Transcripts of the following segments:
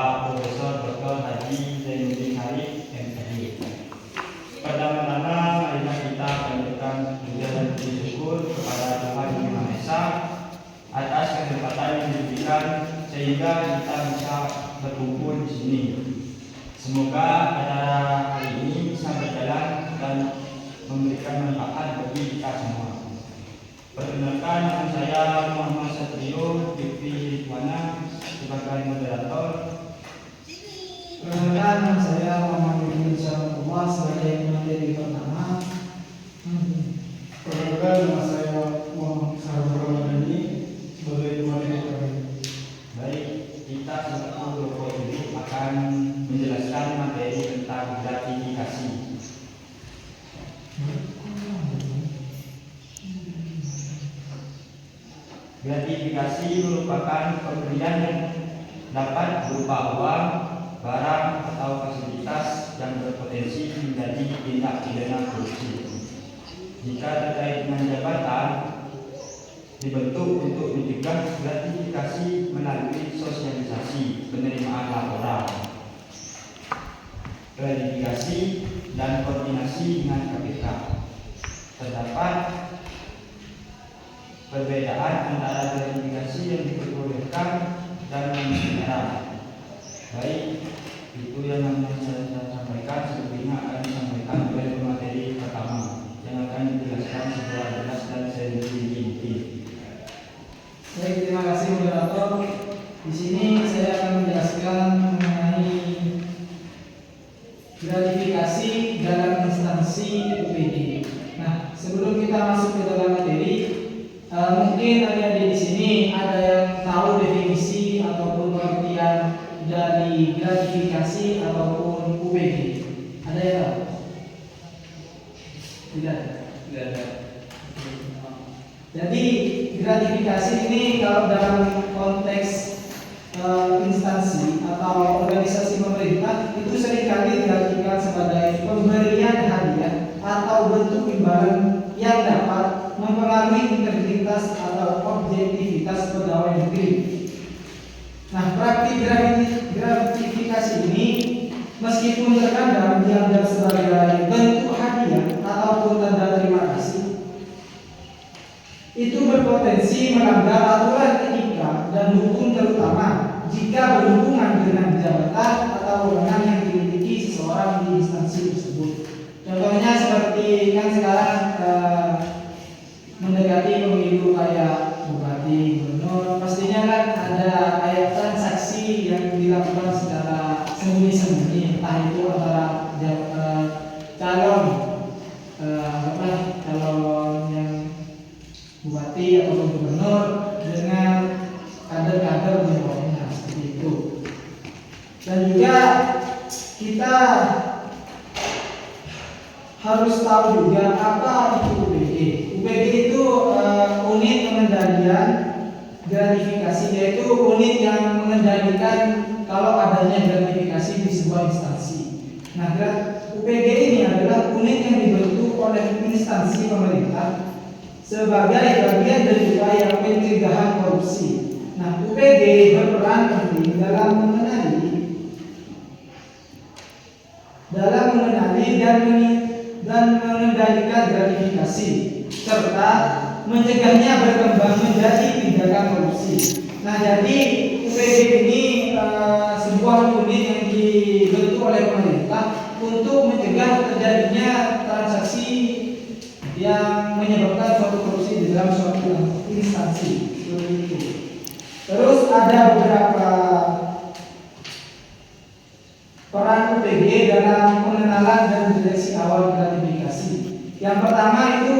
Bapak Profesor Dr. Haji Zainuddin Harith, MPh. Pertama-tama marilah kita panjatkan puja dan puji syukur kepada Tuhan Yang Maha Esa atas kesempatan yang diberikan sehingga kita bisa berkumpul di sini. Semoga acara hari ini bisa berjalan dan memberikan manfaat bagi kita semua. Perkenalkan, nama saya Muhammad Satrio Fikri Ridwana sebagai moderator. Perkenalkan, nama saya Muhammad Ibn Syarifullah sebagai materi pertama. Perkenalkan, nama saya Muhammad Sarul Rahmani sebagai materi terakhir. Baik, kita selaku kelompok ini akan menjelaskan materi tentang gratifikasi. Gratifikasi merupakan pemberian yang dapat berupa uang, barang, atau fasilitas yang berpotensi menjadi tindak pidana korupsi. Jika terkait dengan jabatan, dibentuk untuk mencegah gratifikasi melalui sosialisasi penerimaan laporan, klarifikasi, dan koordinasi dengan KPK. Terdapat perbedaan antara gratifikasi yang diperbolehkan dan yang dilarang. Baik, itu yang saya sampaikan. Selebihnya akan disampaikan oleh pemateri pertama yang akan dijelaskan secara jelas dan serinci. Baik, terima kasih moderator. Di sini saya akan menjelaskan mengenai gratifikasi dalam instansi UPD. Nah, sebelum kita masuk ke dalam materi, mungkin adik-adik di sini ada yang tahu definisi ataupun pengertian dari gratifikasi ataupun UPD. Ada yang tahu? Tidak ada. Jadi gratifikasi ini kalau dalam konteks instansi atau organisasi pemerintah itu seringkali diartikan sebagai pemberian hadiah atau bentuk imbalan yang dapat mempengaruhi integritas atau objektivitas pegawai negeri. Nah, praktik gratifikasi ini meskipun terkadang dianggap sebagai bentuk hadiah ataupun tanda terima kasih, itu berpotensi melanggar aturan etika dan hukum, terutama jika berhubungan dengan jabatan atau wewenang yang dimiliki seseorang di instansi tersebut. Contohnya seperti kan sekarang mendekati pemilu kayak bupati, gubernur, pastinya kan ada kayak transaksi yang dilakukan secara sembunyi-sembunyi, entah itu antara calon yang bupati atau gubernur dengan kader-kader di bawahnya, seperti itu. Dan juga kita harus tahu juga apa itu UPD. UPD itu unit pengendalian gratifikasi, yaitu unit yang mengendalikan kalau adanya gratifikasi di sebuah instansi. Nah, UPD ini adalah unit yang dibentuk oleh instansi pemerintah sebagai bagian dari upaya pencegahan korupsi. Nah, UPD berperan penting dalam mengenali dan mengendalikan gratifikasi serta mencegahnya berkembang menjadi tindakan korupsi. Nah, jadi UPD ini sebuah unit yang dibentuk oleh pemerintah untuk mencegah terjadinya transaksi yang menyebabkan suatu korupsi di dalam suatu instansi. Terus ada beberapa peran UPD dalam pengenalan dan deteksi awal gratifikasi. Yang pertama itu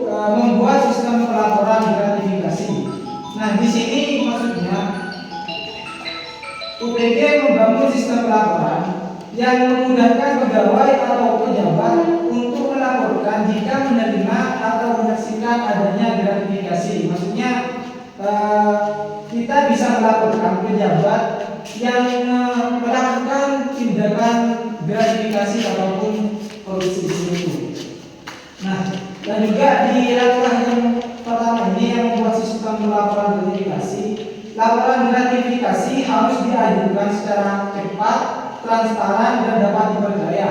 membuat sistem pelaporan gratifikasi. Nah, di sini maksudnya UPD membangun sistem pelaporan yang memudahkan pegawai atau pejabat untuk melaporkan jika menerima atau menyaksikan adanya gratifikasi. Maksudnya kita bisa melaporkan pejabat yang melakukan tindakan gratifikasi ataupun korupsi itu. Nah, dan juga di laporan yang pertama ini yang membuat sistem laporan gratifikasi, laporan permohonan gratifikasi harus diajukan secara cepat, transparan, dan dapat dipercaya,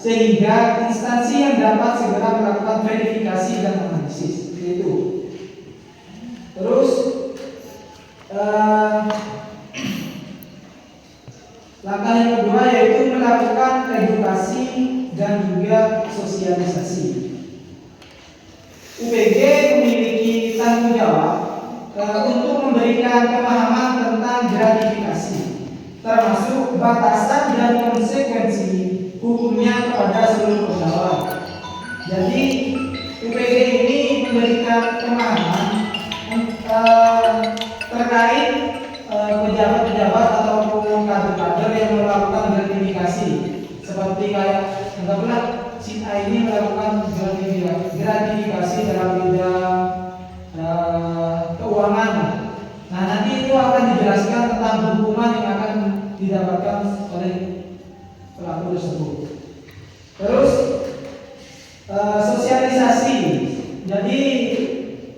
sehingga instansi yang dapat segera melakukan verifikasi dan analisis. Itu. Terus langkah yang kedua yaitu melakukan edukasi dan juga sosialisasi. UPG memiliki tanggung jawab untuk memberikan pemahaman tentang gratifikasi, termasuk batasan dan konsekuensi hukumnya kepada seluruh pegawai. Jadi UPG ini memberikan pemahaman terkait pejabat-pejabat ataupun kader-kader yang melakukan gratifikasi, seperti kayak anggaplah si A ini melakukan gratifikasi dalam bidang keuangan. Nah, nanti itu akan dijelaskan tentang hukuman yang akan didapatkan oleh pelaku tersebut. Terus sosialisasi. Jadi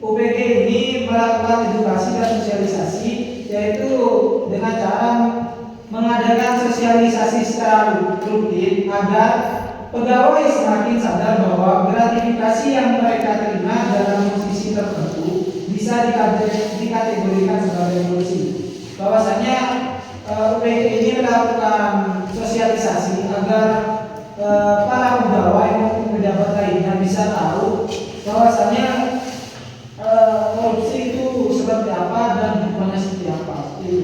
UPG ini melakukan edukasi dan sosialisasi, yaitu dengan cara mengadakan sosialisasi secara rutin agar pegawai semakin sadar bahwa gratifikasi yang mereka terima dalam posisi tertentu bisa dikategorikan sebagai korupsi. Bahwasanya UPG ini melakukan sosialisasi agar para pegawai maupun pejabat lainnya bisa tahu bahwasanya korupsi itu seperti apa dan hukumannya seperti apa. Itu.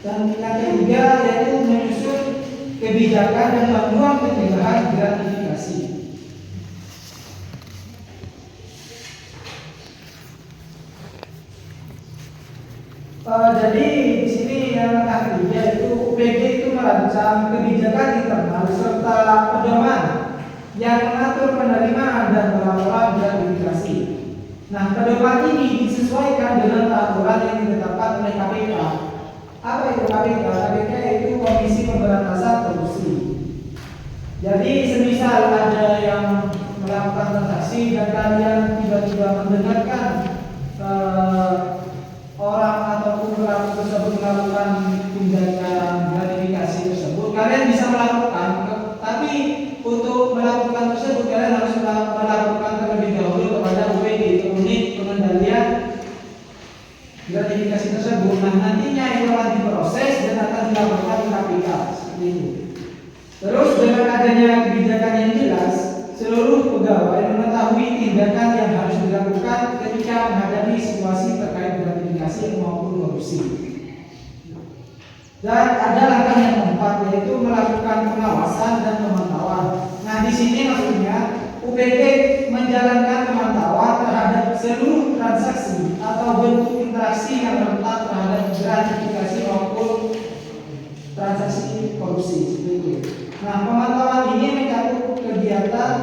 Dan yang ketiga yaitu menyusun kebijakan dan panduan pencegahan gratifikasi. Jadi di sini yang ketiga itu UPG itu merancang kebijakan internal serta pedoman yang mengatur penerimaan dan pelaporan gratifikasi. Nah, pedoman ini disesuaikan dengan peraturan yang ditetapkan oleh KPK. Apa itu KPK? KPK itu Komisi Pemberantasan Korupsi. Jadi semisal ada yang melakukan transaksi dan kalian tiba-tiba mendengarkan orang ataupun pelaku tersebut melakukan tindakan gratifikasi tersebut, kalian bisa melakukan. Tapi untuk melakukan tersebut kalian harus melakukan terlebih dahulu kepada UPG, unit pengendalian gratifikasi tersebut. Nah, nantinya itu akan diproses dan akan dilaporkan ke KPK seperti itu. Terus dengan adanya kebijakan yang jelas, seluruh pegawai mengetahui tindakan yang harus dilakukan ketika menghadapi situasi terkait gratifikasi maupun korupsi. Dan ada langkah yang keempat yaitu melakukan pengawasan dan pemantauan. Nah, di sini maksudnya UPG menjalankan pemantauan terhadap seluruh transaksi atau bentuk interaksi yang rentan terhadap gratifikasi maupun transaksi korupsi. Nah, pemantauan ini mencakup kegiatan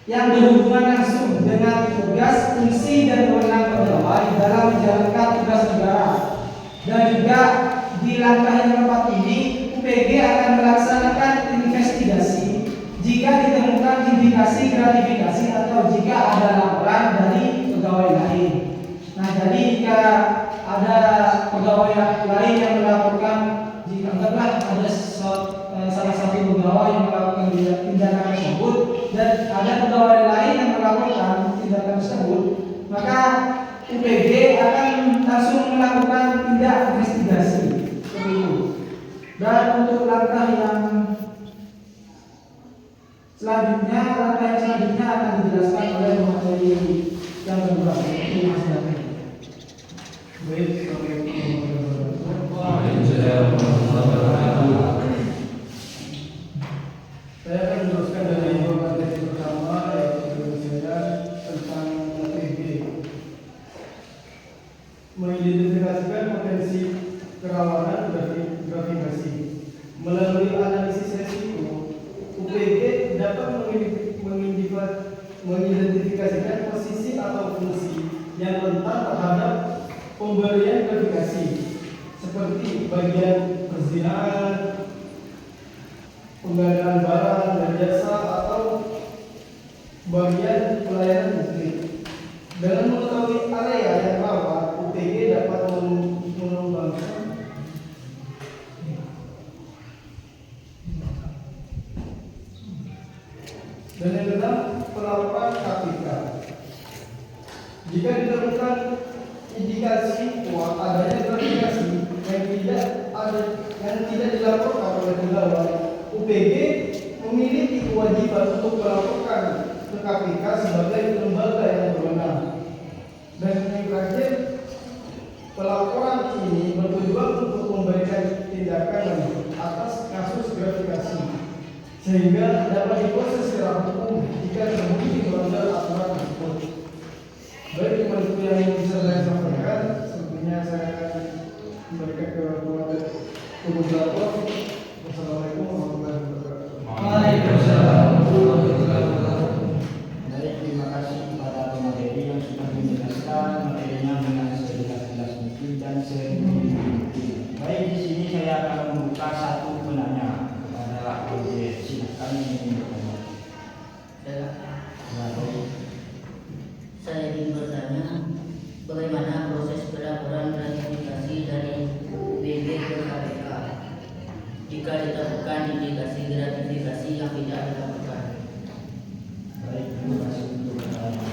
yang berhubungan langsung dengan tugas, fungsi, dan wewenang pegawai dalam menjalankan tugas negara. Dan juga di langkah yang keempat ini, UPG akan melaksanakan investigasi jika ditemukan indikasi gratifikasi atau jika ada laporan dari pegawai lain. Nah, jadi jika ada pegawai lain yang melaporkan, jika anggaplah ada salah satu pegawai yang melakukan tindakan tersebut dan ada pegawai lain yang melakukan tindakan tersebut, maka UPG akan langsung melakukan tindak investigasi seperti itu. Dan untuk langkah yang selanjutnya akan dijelaskan oleh materi yang kedua, yaitu Mas David. Baik, saya akan meneruskan dari materi pertama, yaitu saya tentang UPG. Mengidentifikasikan potensi kerawanan gratifikasi. Melalui analisis resiko, UPG dapat mengidentifikasikan posisi atau fungsi yang rentan terhadap pemberian gratifikasi, seperti bagian perzinahan, pengadaan barang dan jasa, atau bagian pelayanan publik. Dengan mengetahui area yang rawan, UPG dapat Dan yang keenam, pelaporan KPK. Jika ditemukan indikasi adanya gratifikasi yang tidak dilaporkan oleh pegawai, UPG memiliki kewajiban untuk melaporkan ke KPK sebagai lembaga yang berwenang. Dan yang terakhir, pelaporan ini bertujuan untuk memberikan tindakan lanjut atas kasus gratifikasi sehingga dapat diproses secara hukum jika terbukti melanggar aturan tersebut. Baik, cuma itu yang bisa saya sampaikan. Sebenarnya saya akan memberikan ke moderator. Wassalamualaikum warahmatullahi wabarakatuh. Waalaikumsalam. Baik, terima kasih kepada pemateri yang sudah menjelaskan materinya dengan sejelas-jelas mungkin dan seringkali mungkin. Baik, di sini saya akan membuka satu penanya kepada audiens. Silakan ini bertanya. Saya ingin bertanya, bagaimana proses pelaporan gratifikasi dari UPG ke KPK jika ditemukan indikasi gratifikasi yang tidak dilakukan? Baik, terima kasih untuk pertanyaan.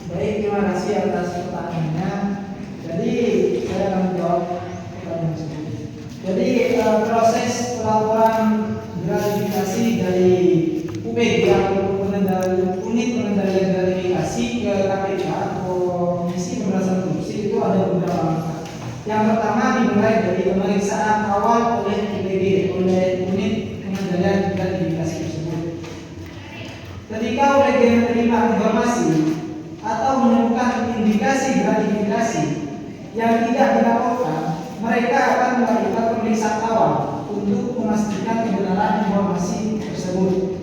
Baik, terima kasih atas pertanyaannya. Jadi saya akan menjawab pertanyaan tersebut. Jadi proses pelaporan gratifikasi dari UPG atau unit pengendalian gratifikasi ke KPK atau Komisi Pemberantasan Korupsi itu ada beberapa langkah. Yang pertama dimulai dari pemeriksaan awal oleh UPG, oleh unit pengendalian gratifikasi tersebut. Ketika UPG menerima informasi atau menemukan indikasi gratifikasi yang tidak dilaporkan, mereka akan melakukan pemeriksaan awal untuk memastikan kebenaran informasi tersebut.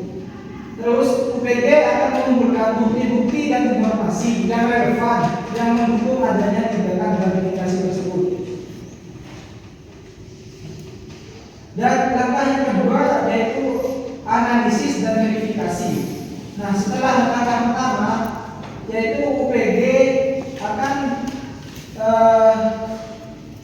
Terus UPG akan mengumpulkan bukti-bukti dan informasi yang relevan yang mendukung adanya tindakan gratifikasi tersebut. Dan langkah yang kedua yaitu analisis dan verifikasi. Nah, setelah langkah pertama yaitu UPG akan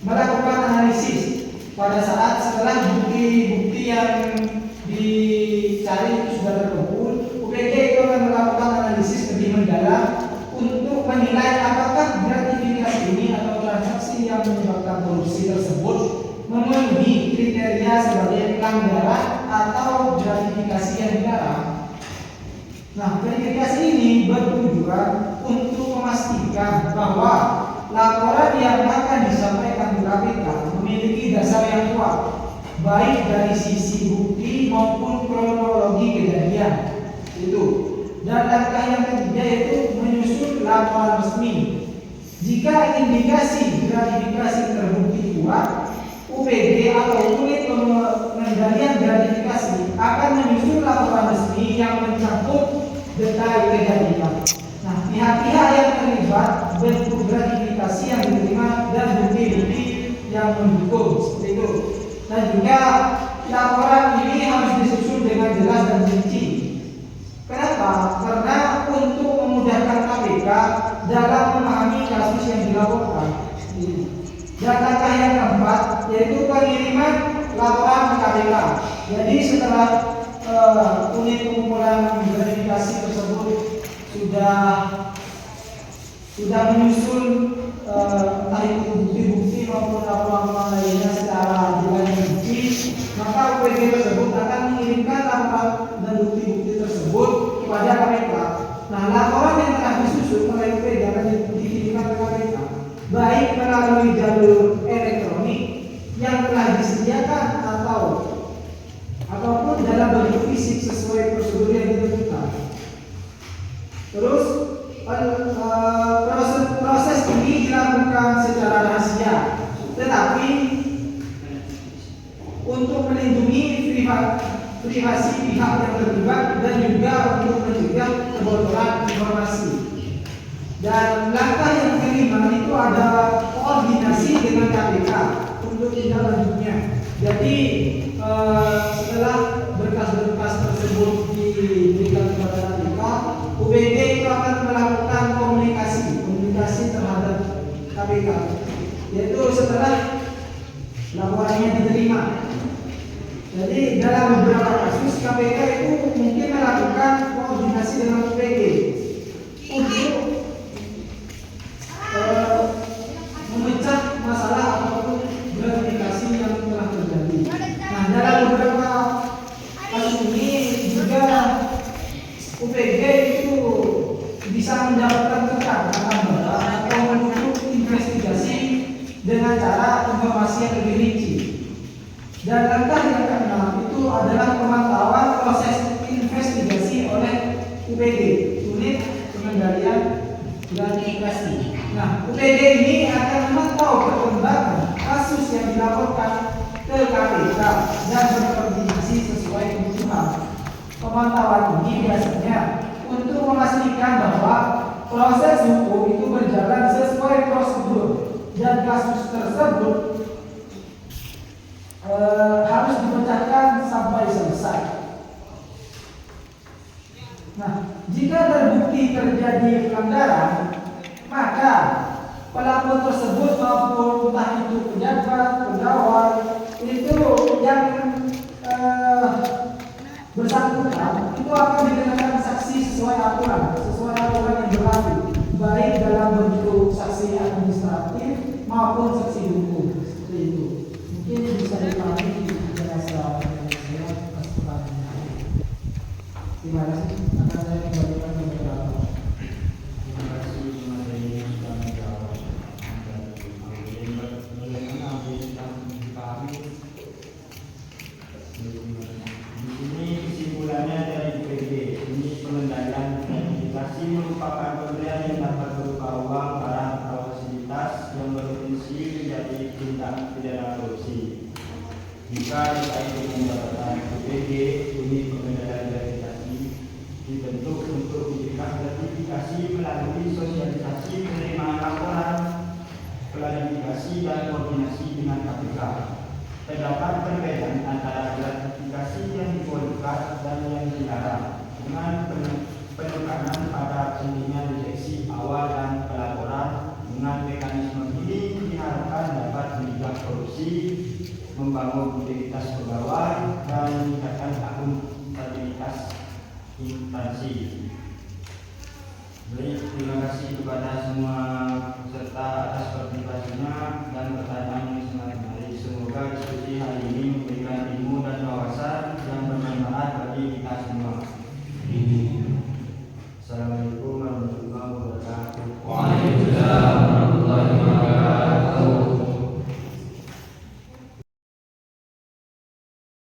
melakukan analisis pada saat setelah bukti-bukti yang dicari itu sudah terkumpul. UPG itu akan melakukan analisis lebih mendalam untuk menilai apakah gratifikasi ini atau transaksi yang menyebabkan korupsi tersebut memenuhi kriteria sebagai pelanggaran atau gratifikasi yang dilarang. Nah, verifikasi ini bertujuan untuk memastikan bahwa laporan yang akan disampaikan ke KPK memiliki dasar yang kuat, baik dari sisi bukti maupun kronologi kejadian. Itu. Dan langkah yang ketiga yaitu menyusun laporan resmi. Jika indikasi gratifikasi terbukti kuat, UPG atau unit pengendalian gratifikasi akan menyusun laporan resmi yang mencakup detail kejadian. Nah, pihak-pihak yang terlibat, bentuk gratifikasi yang diterima dan bukti-bukti yang mendukung seperti itu. Dan juga laporan ini harus disusun dengan jelas dan rinci. Kenapa? Karena untuk memudahkan KPK dalam memahami kasus yang dilaporkan. Dan langkah yang keempat yaitu pengiriman laporan ke KPK. Jadi setelah unit pengumpulan verifikasi tersebut sudah menyusun entah itu bukti-bukti maupun laporan lainnya secara jelas dan rinci, maka UPG tersebut akan mengirimkan laporan dan bukti-bukti tersebut kepada KPK. Nah, laporan yang telah disusun oleh UPG akan dikirimkan ke KPK, baik melalui jalur elektronik yang telah disediakan ataupun dalam bentuk fisik sesuai prosedur yang ditentukan. Terus proses ini dilakukan secara rahasia, tetapi untuk melindungi privasi pihak yang terlibat dan juga untuk mencegah kebocoran informasi. Dan langkah yang kelima itu ada koordinasi dengan KPK untuk tindak lanjutnya. Jadi setelah berkas-berkas tersebut diberikan kepada KPK, UPG itu akan melakukan komunikasi terhadap KPK beberapa kasus KPK itu mungkin melakukan koordinasi dengan UPG untuk memecah masalah ataupun gratifikasi yang telah terjadi. Nah, dalam beberapa kasus ini juga UPG itu bisa mendapatkan keterangan atau menutup investigasi dengan cara informasi yang lebih rinci. Dan langkah yang keenam itu adalah pemantauan proses investigasi oleh UPG, Unit Pengendalian Gratifikasi. Nah, UPG ini akan memantau perkembangan kasus yang dilaporkan ke KPK dan berkoordinasi sesuai kebutuhan. Pemantauan ini biasanya untuk memastikan bahwa proses hukum itu berjalan sesuai prosedur dan kasus tersebut harus dipecahkan sampai selesai. Nah, jika terbukti terjadi pelanggaran, maka pelapor tersebut maupun entah itu pejabat, pegawai itu yang bersangkutan itu akan dikenakan saksi sesuai aturan yang berlaku, baik dalam bentuk saksi administratif maupun saksi hukum. Seperti itu. Mungkin bisa dipahami bahasa Indonesia perspektifnya. Terima kasih. Akan saya kembalikan ke beberapa. Terima kasih materi yang sudah menjawab. Di sini kesimpulannya dari UPG, ini pengendalian gratifikasi merupakan pemberian yang dapat berupa uang, barang atau fasilitas yang berpotensi menjadi tindak pidana korupsi. Jika terkait dengan jabatan UPG, unit pengendalian gratifikasi dibentuk untuk memberikan gratifikasi melalui sosialisasi penerimaan laporan, klarifikasi dan koordinasi dengan KPK. Terdapat perbedaan antara gratifikasi yang dibolehkan dan yang dilarang, dengan penekanan pada pentingnya deteksi awal dan pelaporan. Dengan mekanisme ini diharapkan dapat mencegah korupsi, membangun integritas pegawai, dan meningkatkan akuntabilitas instansi. Baik, terima kasih kepada semua peserta atas partisipasinya dan pertanyaan yang sangat menarik. Semoga diskusi hari ini memberikan ilmu dan wawasan yang bermanfaat bagi kita semua.